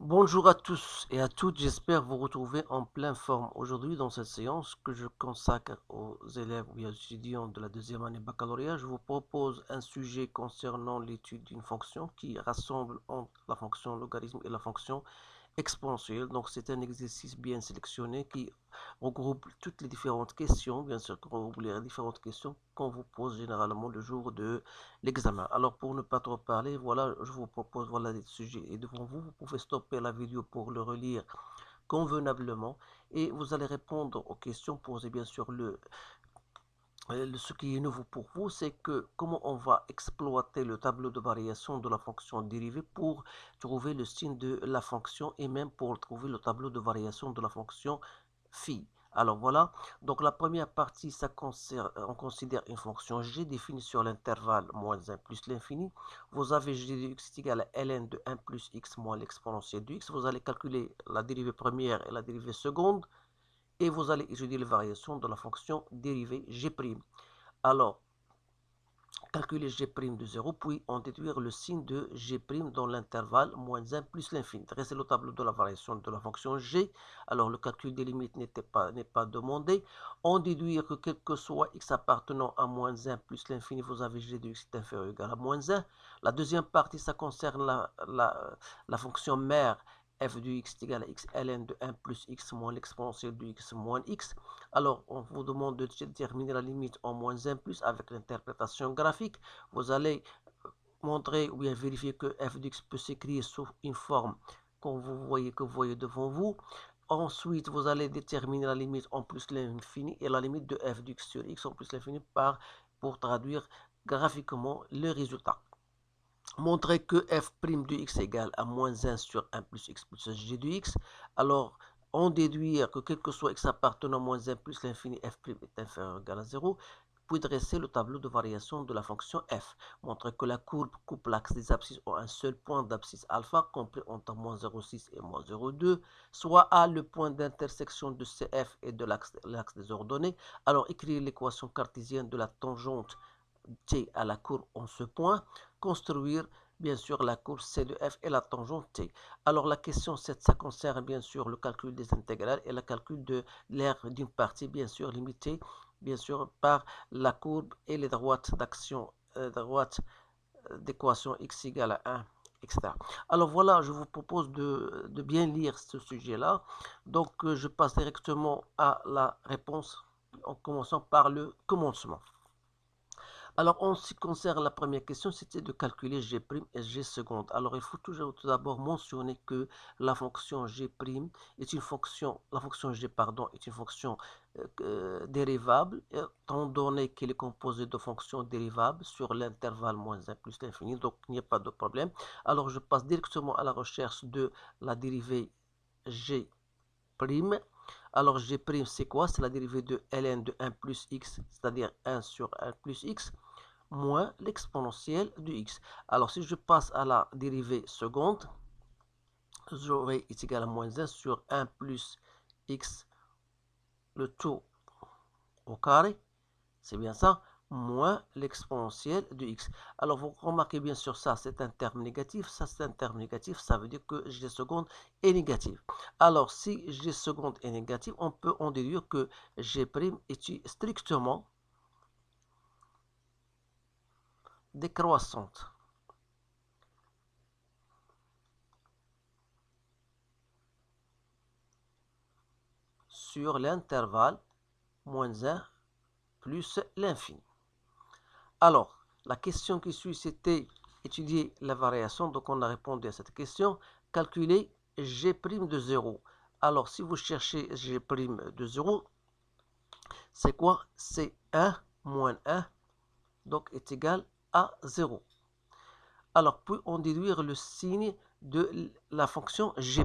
Bonjour à tous et à toutes, j'espère vous retrouver en pleine forme aujourd'hui dans cette séance que je consacre aux élèves ou aux étudiants de la deuxième année baccalauréat. Je vous propose un sujet concernant l'étude d'une fonction qui rassemble entre la fonction logarithme et la fonction exponentielle. Donc c'est un exercice bien sélectionné qui regroupe toutes les différentes questions, bien sûr, qui regroupe les différentes questions qu'on vous pose généralement le jour de l'examen. Alors pour ne pas trop parler, voilà, je vous propose, voilà les sujets et devant vous, vous pouvez stopper la vidéo pour le relire convenablement et vous allez répondre aux questions posées. Bien sûr, ce qui est nouveau pour vous, c'est que comment on va exploiter le tableau de variation de la fonction dérivée pour trouver le signe de la fonction et même pour trouver le tableau de variation de la fonction phi. Alors voilà, donc la première partie, on considère une fonction g définie sur l'intervalle moins 1 plus l'infini. Vous avez g de x est égal à ln de 1 plus x moins l'exponentielle de x. Vous allez calculer la dérivée première et la dérivée seconde et vous allez étudier les variations de la fonction dérivée g'. Alors, calculer g' de 0, puis en déduire le signe de g' dans l'intervalle moins 1 plus l'infini. Dresser le tableau de la variation de la fonction g. Alors, le calcul des limites n'est pas demandé. En déduire que quel que soit x appartenant à moins 1 plus l'infini, vous avez g de x est inférieur ou égal à moins 1. La deuxième partie, ça concerne la fonction mère f de x est égal à x ln de 1 plus x moins l'exponentielle de x moins x. Alors, on vous demande de déterminer la limite en moins 1 plus avec l'interprétation graphique. Vous allez montrer ou bien vérifier que f de x peut s'écrire sous une forme que vous voyez devant vous. Ensuite, vous allez déterminer la limite en plus l'infini et la limite de f de x sur x en plus l'infini pour traduire graphiquement le résultat. Montrer que f' de x égale à moins 1 sur 1 plus x plus g de x. Alors, on déduire que quel que soit x appartenant à moins 1 plus l'infini, f' est inférieur ou égal à 0. Puis dresser le tableau de variation de la fonction f. Montrer que la courbe coupe l'axe des abscisses en un seul point d'abscisse alpha compris entre moins 0,6 et moins 0,2, soit A le point d'intersection de CF et de l'axe des ordonnées. Alors, écrire l'équation cartésienne de la tangente t à la courbe en ce point, construire bien sûr la courbe C de f et la tangente t. Alors la question 7, ça concerne bien sûr le calcul des intégrales et le calcul de l'aire d'une partie bien sûr limitée bien sûr par la courbe et les droites d'action d'équation x égale à 1, etc. Alors voilà, je vous propose de bien lire ce sujet-là. Donc je passe directement à la réponse en commençant par le commencement. Alors, en ce qui concerne la première question, c'était de calculer g' et g seconde. Alors, il faut toujours tout d'abord mentionner que la fonction g' est une fonction, la fonction g, pardon, est une fonction dérivable, étant donné qu'elle est composée de fonctions dérivables sur l'intervalle moins 1 plus l'infini, donc il n'y a pas de problème. Alors, je passe directement à la recherche de la dérivée g'. Alors, g', c'est quoi? C'est la dérivée de ln de 1 plus x, c'est-à-dire 1 sur 1 plus x, moins l'exponentielle de x. Alors, si je passe à la dérivée seconde, j'aurai est égal à moins 1 sur 1 plus x, le tout au carré, c'est bien ça, moins l'exponentielle de x. Alors, vous remarquez bien sûr ça, c'est un terme négatif, ça c'est un terme négatif, ça veut dire que g seconde est négative. Alors, si g seconde est négative, on peut en déduire que g' est strictement décroissante sur l'intervalle moins 1 plus l'infini. Alors, la question qui suit, c'était étudier la variation. Donc, on a répondu à cette question. Calculer g' de 0. Alors, si vous cherchez g' de 0, c'est quoi? C'est 1 moins 1, donc est égal à 0. Alors, puis on déduire le signe de la fonction g'.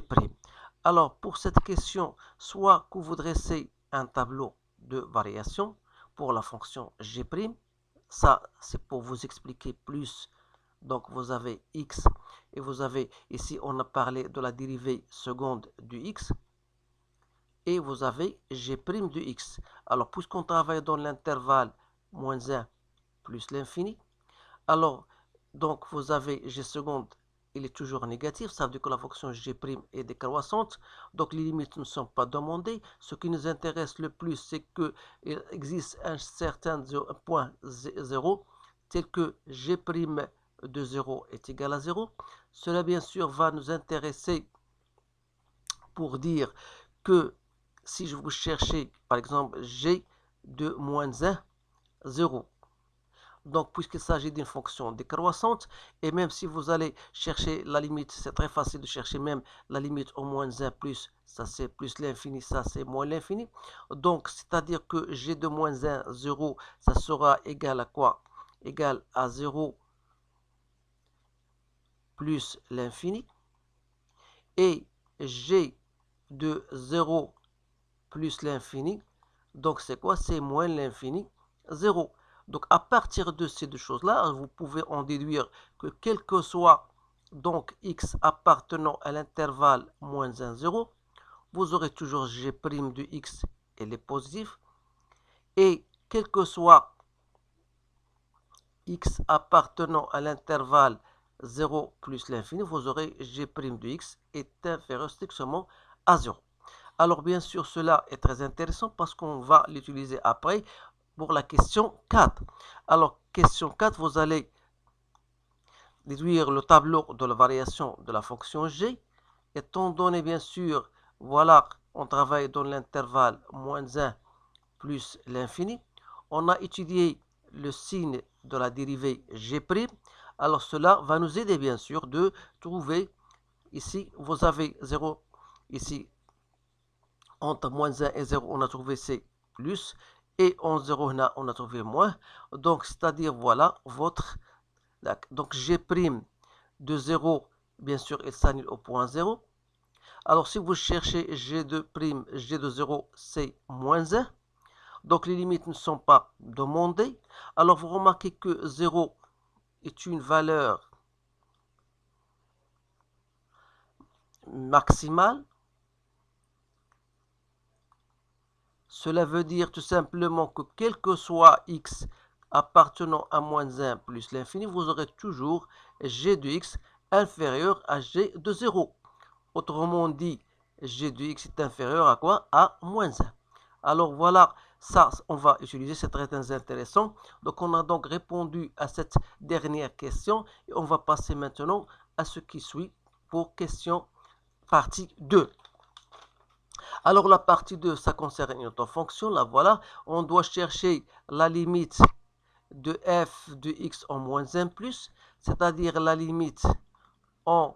Alors, pour cette question, soit que vous dressez un tableau de variation pour la fonction g', ça c'est pour vous expliquer plus. Donc, vous avez x et vous avez ici, on a parlé de la dérivée seconde du x et vous avez g' de x. Alors, puisqu'on travaille dans l'intervalle moins 1 plus l'infini, alors, donc vous avez g seconde il est toujours négatif, ça veut dire que la fonction g' est décroissante, donc les limites ne sont pas demandées. Ce qui nous intéresse le plus, c'est qu'il existe un certain point 0, tel que g' de 0 est égal à 0. Cela, bien sûr, va nous intéresser pour dire que si je vous cherchez, par exemple, g de moins 1, 0. Donc, puisqu'il s'agit d'une fonction décroissante, et même si vous allez chercher la limite, c'est très facile de chercher même la limite au moins 1 plus, ça c'est plus l'infini, ça c'est moins l'infini. Donc, c'est-à-dire que g de moins 1, 0, ça sera égal à quoi? Égal à 0 plus l'infini. Et g de 0 plus l'infini, donc c'est quoi? C'est moins l'infini, 0. Donc, à partir de ces deux choses-là, vous pouvez en déduire que quel que soit donc x appartenant à l'intervalle moins 1, 0, vous aurez toujours g' de x, elle est positive. Et quel que soit x appartenant à l'intervalle 0 plus l'infini, vous aurez g' de x est inférieur strictement à 0. Alors, bien sûr, cela est très intéressant parce qu'on va l'utiliser après pour la question 4. Alors, question 4, vous allez déduire le tableau de la variation de la fonction g. Étant donné, bien sûr, voilà, on travaille dans l'intervalle moins 1 plus l'infini. On a étudié le signe de la dérivée g'. Alors, cela va nous aider, bien sûr, de trouver, ici, vous avez 0, ici, entre moins 1 et 0, on a trouvé c'est plus. Et en 0, on a trouvé moins. Donc, c'est-à-dire, voilà, votre... Donc, g' de 0, bien sûr, il s'annule au point 0. Alors, si vous cherchez g de 0, c'est moins 1. Donc, les limites ne sont pas demandées. Alors, vous remarquez que 0 est une valeur maximale. Cela veut dire tout simplement que quel que soit x appartenant à moins 1 plus l'infini, vous aurez toujours g de x inférieur à g de 0. Autrement dit, g de x est inférieur à quoi? À moins 1. Alors voilà, ça on va utiliser, c'est très intéressant. Donc on a donc répondu à cette dernière question et on va passer maintenant à ce qui suit pour question partie 2. Alors la partie 2, ça concerne une autre fonction, la voilà. On doit chercher la limite de f de x en moins 1 plus, c'est-à-dire la limite en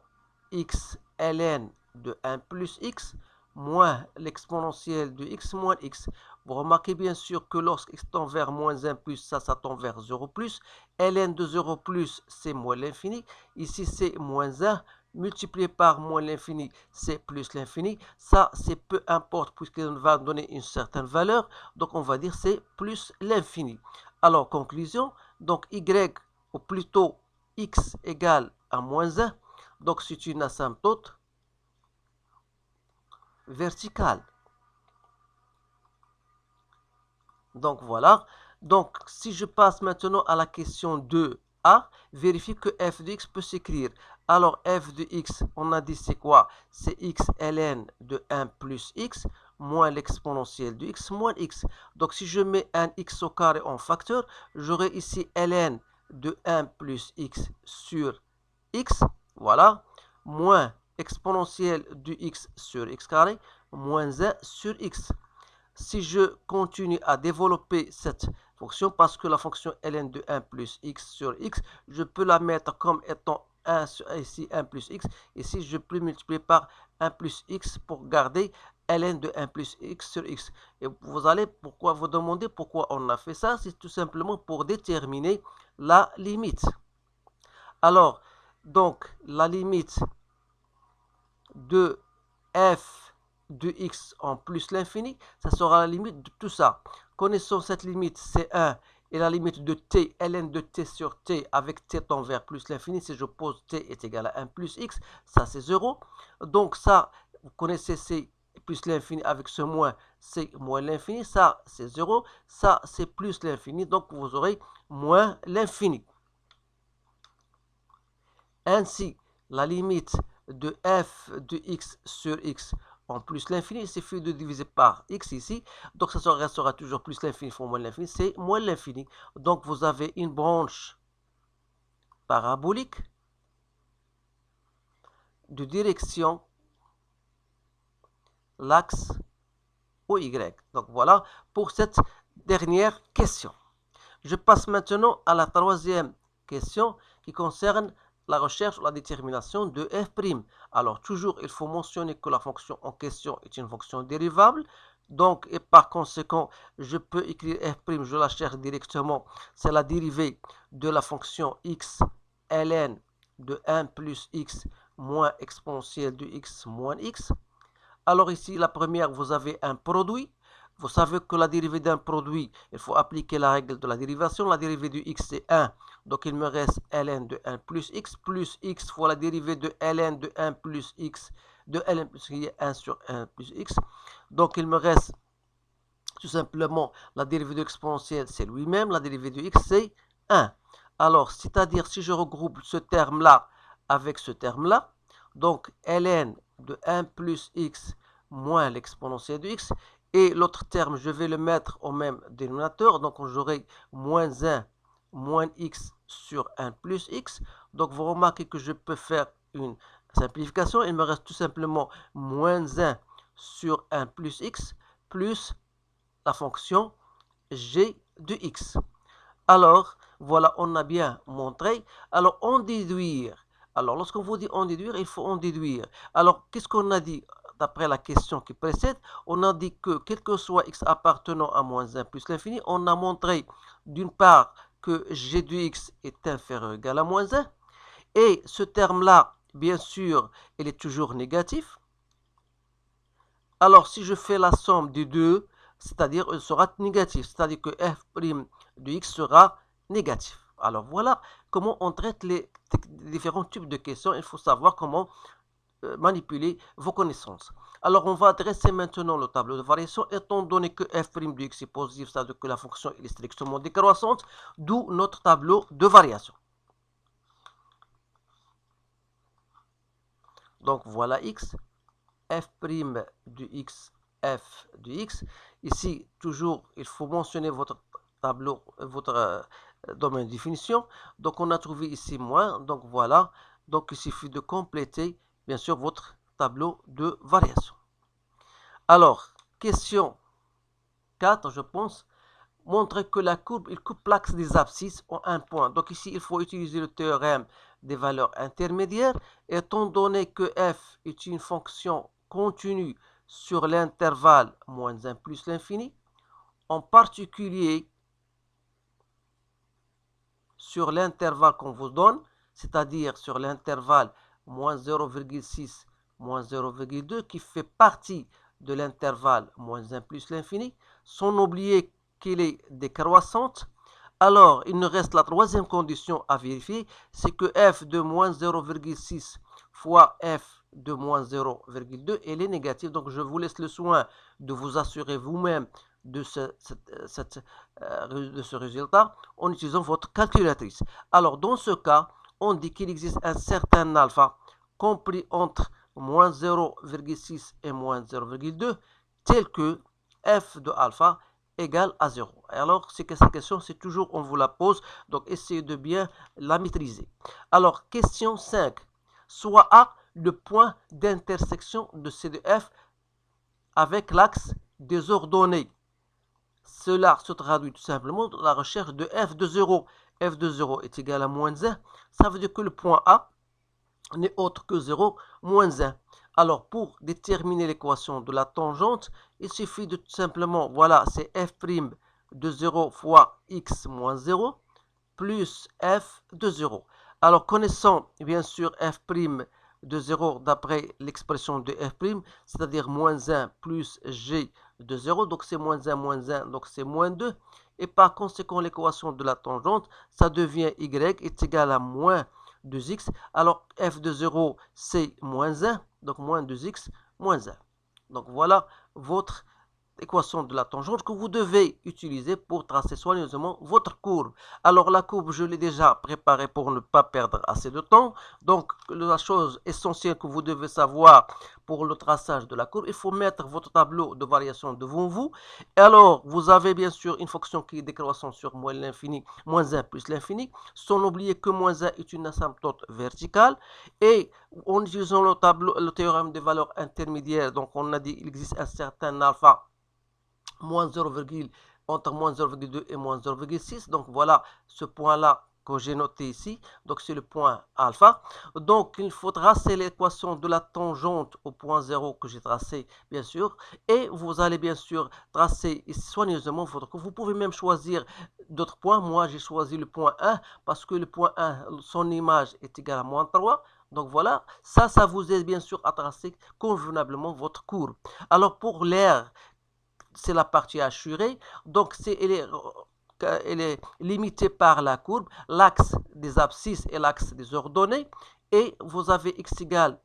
x ln de 1 plus x moins l'exponentielle de x moins x. Vous remarquez bien sûr que lorsque x tend vers moins 1 plus, ça tend vers 0 plus. ln de 0 plus, c'est moins l'infini. Ici, c'est moins 1 multiplié par moins l'infini, c'est plus l'infini. Ça, c'est peu importe puisqu'il va donner une certaine valeur. Donc, on va dire c'est plus l'infini. Alors, conclusion, donc y, ou plutôt x égale à moins 1. Donc, c'est une asymptote verticale. Donc, voilà. Donc, si je passe maintenant à la question 2a, vérifie que f de x peut s'écrire. Alors, f de x, on a dit c'est quoi? C'est x ln de 1 plus x moins l'exponentielle de x moins x. Donc, si je mets un x au carré en facteur, j'aurai ici ln de 1 plus x sur x, voilà, moins exponentielle de x sur x carré, moins 1 sur x. Si je continue à développer cette fonction, parce que la fonction ln de 1 plus x sur x, je peux la mettre comme étant 1 sur ici 1 plus x. Ici, je peux multiplier par 1 plus x pour garder ln de 1 plus x sur x. Et vous allez vous demander pourquoi on a fait ça. C'est tout simplement pour déterminer la limite. Alors, donc, la limite de f de x en plus l'infini, ça sera la limite de tout ça. Connaissons cette limite C1 et la limite de t, ln de t sur t avec t tend vers plus l'infini. Si je pose t est égal à 1 plus x, ça c'est 0. Donc ça, vous connaissez c plus l'infini avec ce moins, c'est moins l'infini. Ça c'est 0, ça c'est plus l'infini. Donc vous aurez moins l'infini. Ainsi, la limite de f de x sur x en plus l'infini, il suffit de diviser par x ici, donc ça restera toujours plus l'infini fois moins l'infini, c'est moins l'infini. Donc vous avez une branche parabolique de direction l'axe OY. Donc voilà pour cette dernière question. Je passe maintenant à la troisième question qui concerne la recherche ou la détermination de f'. Alors toujours, il faut mentionner que la fonction en question est une fonction dérivable. Donc, et par conséquent, je peux écrire f', je la cherche directement. C'est la dérivée de la fonction x ln de 1 plus x moins exponentielle de x moins x. Alors ici, la première, vous avez un produit. Vous savez que la dérivée d'un produit, il faut appliquer la règle de la dérivation. La dérivée de x, c'est 1. Donc, il me reste ln de 1 plus x fois la dérivée de ln de 1 plus x, de ln plus qui est 1 sur 1 plus x. Donc, il me reste tout simplement la dérivée de l'exponentielle, c'est lui-même. La dérivée de x, c'est 1. Alors, c'est-à-dire, si je regroupe ce terme-là avec ce terme-là, donc ln de 1 plus x moins l'exponentielle de x, et l'autre terme, je vais le mettre au même dénominateur, donc j'aurai moins 1 moins x sur 1 plus x. Donc vous remarquez que je peux faire une simplification, il me reste tout simplement moins 1 sur 1 plus x plus la fonction g de x. Alors, voilà, on a bien montré. Alors, en déduire. Alors, lorsqu'on vous dit en déduire, il faut en déduire. Alors, qu'est-ce qu'on a dit d'après la question qui précède? On a dit que, quel que soit x appartenant à moins 1 plus l'infini, on a montré d'une part que g de x est inférieur ou égal à moins 1. Et ce terme-là, bien sûr, il est toujours négatif. Alors, si je fais la somme des deux, c'est-à-dire il sera négatif, c'est-à-dire que f' de x sera négatif. Alors voilà comment on traite les différents types de questions. Il faut savoir comment manipuler vos connaissances. Alors on va dresser maintenant le tableau de variation, étant donné que f' de x est positif, c'est-à-dire que la fonction est strictement décroissante, d'où notre tableau de variation. Donc voilà x, f' de x, f de x. Ici, toujours, il faut mentionner votre tableau, votre domaine de définition. Donc, on a trouvé ici moins. Donc, voilà. Donc, il suffit de compléter, bien sûr, votre tableau de variation. Alors, question 4, je pense. Montrer que la courbe, il coupe l'axe des abscisses en un point. Donc, ici, il faut utiliser le théorème des valeurs intermédiaires. Étant donné que f est une fonction continue sur l'intervalle moins 1 plus l'infini, en particulier sur l'intervalle qu'on vous donne, c'est-à-dire sur l'intervalle moins 0,6, moins 0,2, qui fait partie de l'intervalle moins 1 plus l'infini, sans oublier qu'il est décroissante. Alors, il nous reste la troisième condition à vérifier, c'est que f de moins 0,6 fois f de moins 0,2, elle est négative. Donc, je vous laisse le soin de vous assurer vous-même de ce résultat en utilisant votre calculatrice. Alors, dans ce cas, on dit qu'il existe un certain alpha compris entre moins 0,6 et moins 0,2, tel que f de alpha égale à 0. Alors, cette question, c'est toujours, on vous la pose, donc essayez de bien la maîtriser. Alors, question 5. Soit A le point d'intersection de C de F avec l'axe des ordonnées. Cela se traduit tout simplement dans la recherche de f de 0. f de 0 est égal à moins 1. Ça veut dire que le point A n'est autre que 0, moins 1. Alors, pour déterminer l'équation de la tangente, il suffit de tout simplement, voilà, c'est f' de 0 fois x moins 0 plus f de 0. Alors, connaissant bien sûr f' de 0 d'après l'expression de f', c'est-à-dire moins 1 plus g de 0, donc c'est moins 1, donc c'est moins 2. Et par conséquent, l'équation de la tangente, ça devient y est égal à moins 2x. Alors, f de 0, c'est moins 1, donc moins 2x, moins 1. Donc voilà votre équation de la tangente que vous devez utiliser pour tracer soigneusement votre courbe. Alors la courbe, je l'ai déjà préparée pour ne pas perdre assez de temps. Donc la chose essentielle que vous devez savoir pour le traçage de la courbe, il faut mettre votre tableau de variation devant vous. Et alors, vous avez bien sûr une fonction qui est décroissante sur moins l'infini, moins 1 plus l'infini, sans oublier que moins 1 est une asymptote verticale. Et en utilisant le tableau, le théorème des valeurs intermédiaires, donc on a dit qu'il existe un certain alpha moins 0, entre moins 0,2 et moins 0,6. Donc voilà ce point-là que j'ai noté ici. Donc c'est le point alpha. Donc il faut tracer l'équation de la tangente au point 0 que j'ai tracé, bien sûr. Et vous allez bien sûr tracer soigneusement votre courbe. Vous pouvez même choisir d'autres points. Moi, j'ai choisi le point 1 parce que le point 1, son image est égale à moins 3. Donc voilà, ça vous aide bien sûr à tracer convenablement votre courbe. Alors pour l'air, c'est la partie assurée, donc elle est limitée par la courbe, l'axe des abscisses et l'axe des ordonnées, et vous avez x égale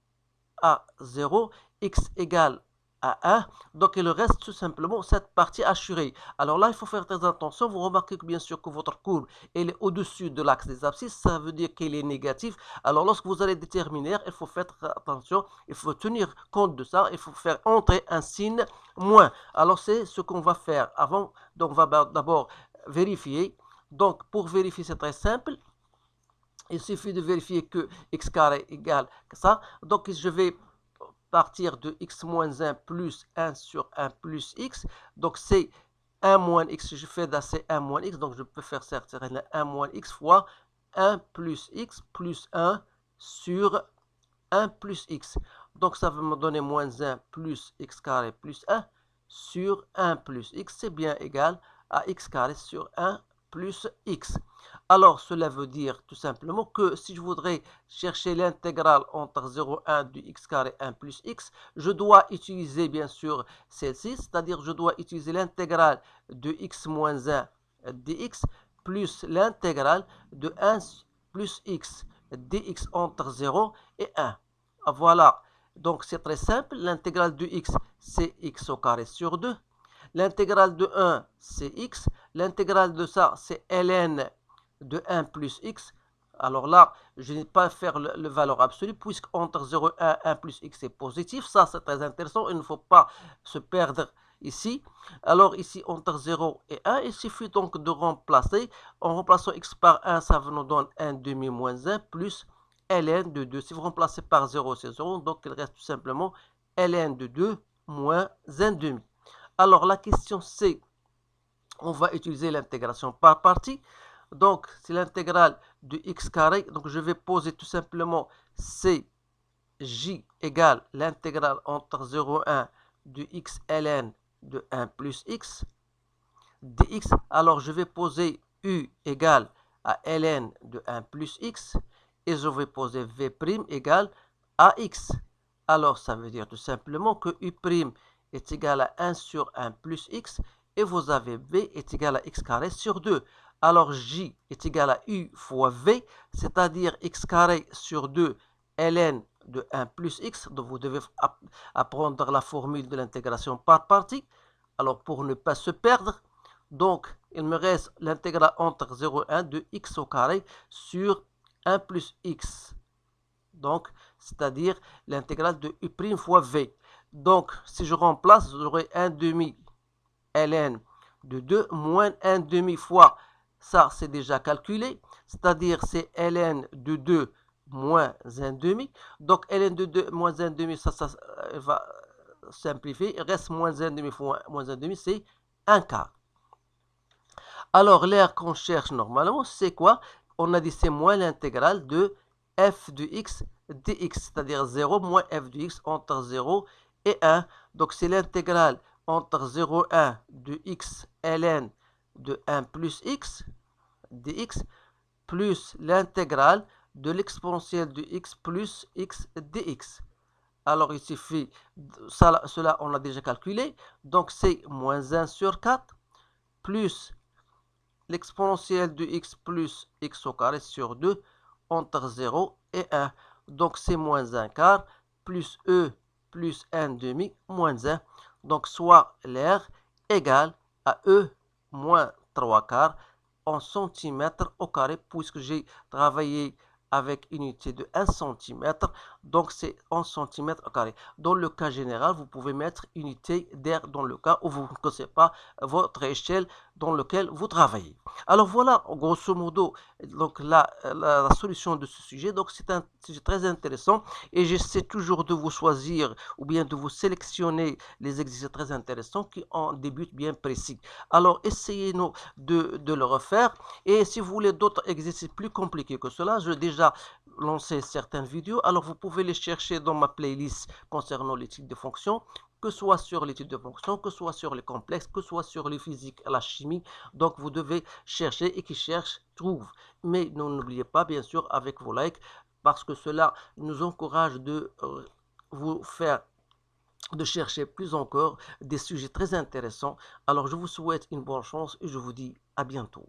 à 0, x égale à 1, donc il reste tout simplement cette partie assurée. Alors là, il faut faire très attention, vous remarquez que bien sûr que votre courbe elle est au-dessus de l'axe des abscisses, ça veut dire qu'elle est négative. Alors lorsque vous allez déterminer, il faut faire attention, il faut tenir compte de ça, il faut faire entrer un signe moins. Alors c'est ce qu'on va faire avant, donc on va d'abord vérifier. Donc pour vérifier, c'est très simple. Il suffit de vérifier que x carré égale ça. Donc je vais partir de x moins 1 plus 1 sur 1 plus x. Donc c'est 1 moins x, je fais d'assez 1 moins x, donc je peux faire certes 1 moins x fois 1 plus x plus 1 sur 1 plus x. Donc ça va me donner moins 1 plus x carré plus 1 sur 1 plus x, c'est bien égal à x carré sur 1 plus x. Alors cela veut dire tout simplement que si je voudrais chercher l'intégrale entre 0 et 1 du x carré 1 plus x, je dois utiliser bien sûr celle-ci, c'est-à-dire je dois utiliser l'intégrale de x moins 1 dx plus l'intégrale de 1 plus x dx entre 0 et 1. Voilà, donc c'est très simple, l'intégrale de x c'est x au carré sur 2. L'intégrale de 1, c'est x. L'intégrale de ça, c'est ln de 1 plus x. Alors là, je n'ai pas à faire le valeur absolue, puisque entre 0 et 1, 1 plus x est positif. Ça, c'est très intéressant. Il ne faut pas se perdre ici. Alors ici, entre 0 et 1, il suffit donc de remplacer. En remplaçant x par 1, ça nous donne 1 demi moins 1 plus ln de 2. Si vous remplacez par 0, c'est 0. Donc, il reste tout simplement ln de 2 moins 1 demi. Alors, la question c'est, on va utiliser l'intégration par partie. Donc, c'est l'intégrale de x carré. Donc, je vais poser tout simplement Cj égale l'intégrale entre 0 et 1 de x ln de 1 plus x dx. Alors, je vais poser u égale à ln de 1 plus x. Et je vais poser v' égale à x. Alors, ça veut dire tout simplement que u' est égal à 1 sur 1 plus x, et vous avez v est égal à x carré sur 2. Alors j est égal à u fois v, c'est-à-dire x carré sur 2 ln de 1 plus x. Donc vous devez apprendre la formule de l'intégration par partie. Alors pour ne pas se perdre, donc il me reste l'intégrale entre 0 et 1 de x au carré sur 1 plus x. Donc, c'est-à-dire l'intégrale de u' fois v. Donc, si je remplace, j'aurai 1 demi ln de 2 moins 1 demi fois, ça c'est déjà calculé, c'est-à-dire c'est ln de 2 moins 1 demi. Donc, ln de 2 moins 1 demi, ça va simplifier. Il reste moins 1 demi fois moins 1 demi, c'est 1 quart. Alors, l'air qu'on cherche normalement, c'est quoi? On a dit c'est moins l'intégrale de f de x dx, c'est-à-dire 0 moins f de x entre 0 et 1. Donc, c'est l'intégrale entre 0 et 1 de x ln de 1 plus x dx plus l'intégrale de l'exponentielle de x plus x dx. Alors, il suffit, cela on l'a déjà calculé, donc c'est moins 1 sur 4 plus l'exponentielle de x plus x au carré sur 2 entre 0 et 1. Donc, c'est moins 1 quart plus e plus 1 demi moins 1. Donc, soit l'air égale à E moins 3 quarts en centimètres au carré, puisque j'ai travaillé avec une unité de 1 cm, donc c'est en centimètres au carré. Dans le cas général, vous pouvez mettre unité d'air dans le cas où vous ne connaissez pas votre échelle dans laquelle vous travaillez. Alors voilà, grosso modo, donc la solution de ce sujet. Donc c'est un sujet très intéressant et j'essaie toujours de vous choisir ou bien de vous sélectionner les exercices très intéressants qui ont des buts bien précis. Alors essayez de le refaire et si vous voulez d'autres exercices plus compliqués que cela, j'ai déjà lancé certaines vidéos. Alors vous pouvez les chercher dans ma playlist concernant les types de fonctions, que ce soit sur l'étude de fonctions, que ce soit sur les complexes, que ce soit sur les physiques et la chimie. Donc vous devez chercher et qui cherche trouve. Mais n'oubliez pas bien sûr avec vos likes parce que cela nous encourage de vous faire de chercher plus encore des sujets très intéressants. Alors je vous souhaite une bonne chance et je vous dis à bientôt.